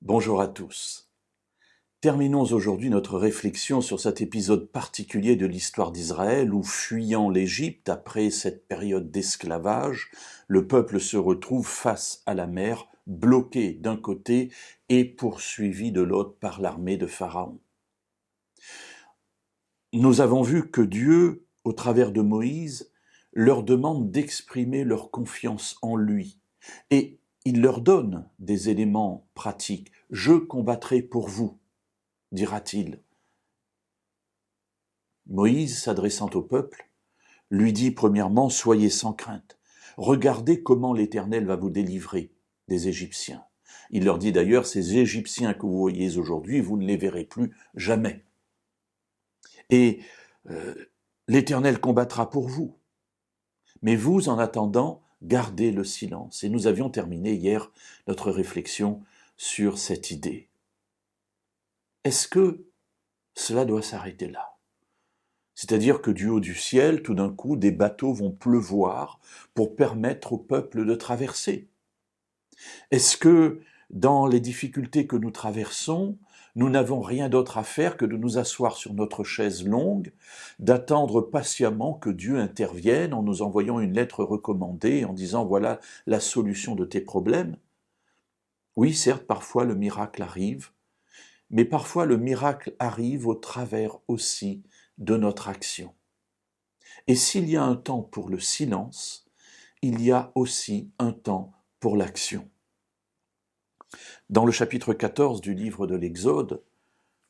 Bonjour à tous. Terminons aujourd'hui notre réflexion sur cet épisode particulier de l'histoire d'Israël où, fuyant l'Égypte après cette période d'esclavage, le peuple se retrouve face à la mer, bloqué d'un côté et poursuivi de l'autre par l'armée de Pharaon. Nous avons vu que Dieu, au travers de Moïse, leur demande d'exprimer leur confiance en lui et il leur donne des éléments pratiques. « Je combattrai pour vous », dira-t-il. Moïse, s'adressant au peuple, lui dit premièrement « Soyez sans crainte, regardez comment l'Éternel va vous délivrer des Égyptiens. » Il leur dit d'ailleurs « Ces Égyptiens que vous voyez aujourd'hui, vous ne les verrez plus jamais. Et l'Éternel combattra pour vous. Mais vous, en attendant, gardez le silence. » Et nous avions terminé hier notre réflexion sur cette idée. Est-ce que cela doit s'arrêter là? C'est-à-dire que du haut du ciel, tout d'un coup, des bateaux vont pleuvoir pour permettre au peuple de traverser. Est-ce que dans les difficultés que nous traversons, nous n'avons rien d'autre à faire que de nous asseoir sur notre chaise longue, d'attendre patiemment que Dieu intervienne en nous envoyant une lettre recommandée, en disant « voilà la solution de tes problèmes ». Oui, certes, parfois le miracle arrive, mais parfois le miracle arrive au travers aussi de notre action. Et s'il y a un temps pour le silence, il y a aussi un temps pour l'action. Dans le chapitre 14 du livre de l'Exode,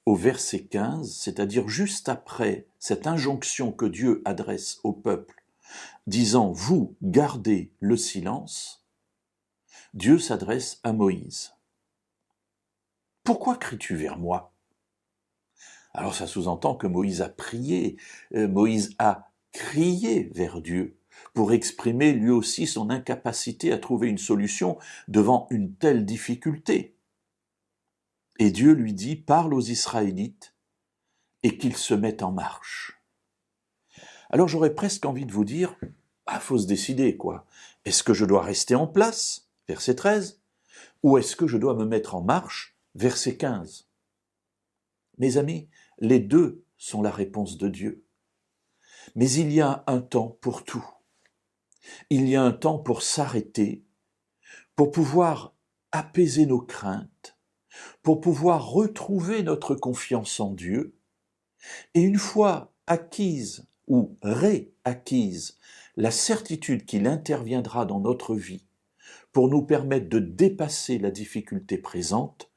au verset 15, c'est-à-dire juste après cette injonction que Dieu adresse au peuple, disant « Vous gardez le silence », Dieu s'adresse à Moïse. « Pourquoi cries-tu vers moi ?» Alors ça sous-entend que Moïse a prié, Moïse a crié vers Dieu pour exprimer lui aussi son incapacité à trouver une solution devant une telle difficulté. Et Dieu lui dit « Parle aux Israélites et qu'ils se mettent en marche. » Alors j'aurais presque envie de vous dire « faut se décider, quoi. Est-ce que je dois rester en place ?» Verset 13. Ou est-ce que je dois me mettre en marche ? Verset 15. Mes amis, les deux sont la réponse de Dieu. Mais il y a un temps pour tout. Il y a un temps pour s'arrêter, pour pouvoir apaiser nos craintes, pour pouvoir retrouver notre confiance en Dieu. Et une fois acquise ou réacquise la certitude qu'il interviendra dans notre vie pour nous permettre de dépasser la difficulté présente,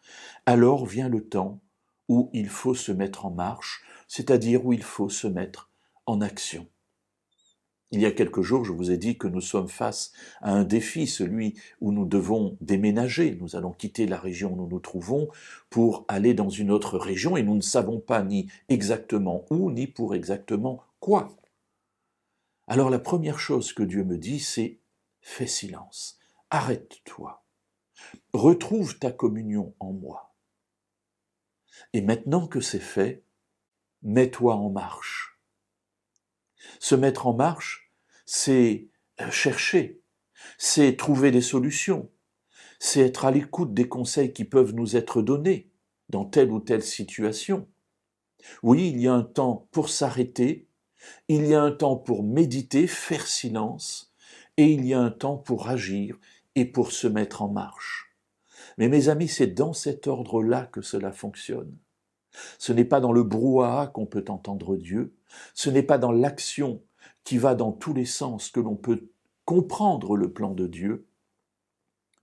alors vient le temps où il faut se mettre en marche, c'est-à-dire où il faut se mettre en action. Il y a quelques jours, je vous ai dit que nous sommes face à un défi, celui où nous devons déménager. Nous allons quitter la région où nous nous trouvons pour aller dans une autre région et nous ne savons pas ni exactement où, ni pour exactement quoi. Alors la première chose que Dieu me dit, c'est « fais silence, arrête-toi, retrouve ta communion en moi ». Et maintenant que c'est fait, mets-toi en marche. Se mettre en marche, c'est chercher, c'est trouver des solutions, c'est être à l'écoute des conseils qui peuvent nous être donnés dans telle ou telle situation. Oui, il y a un temps pour s'arrêter, il y a un temps pour méditer, faire silence, et il y a un temps pour agir et pour se mettre en marche. Mais mes amis, c'est dans cet ordre-là que cela fonctionne. Ce n'est pas dans le brouhaha qu'on peut entendre Dieu, ce n'est pas dans l'action qui va dans tous les sens que l'on peut comprendre le plan de Dieu,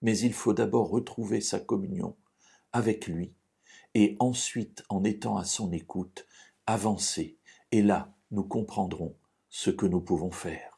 mais il faut d'abord retrouver sa communion avec lui et ensuite, en étant à son écoute, avancer. Et là, nous comprendrons ce que nous pouvons faire.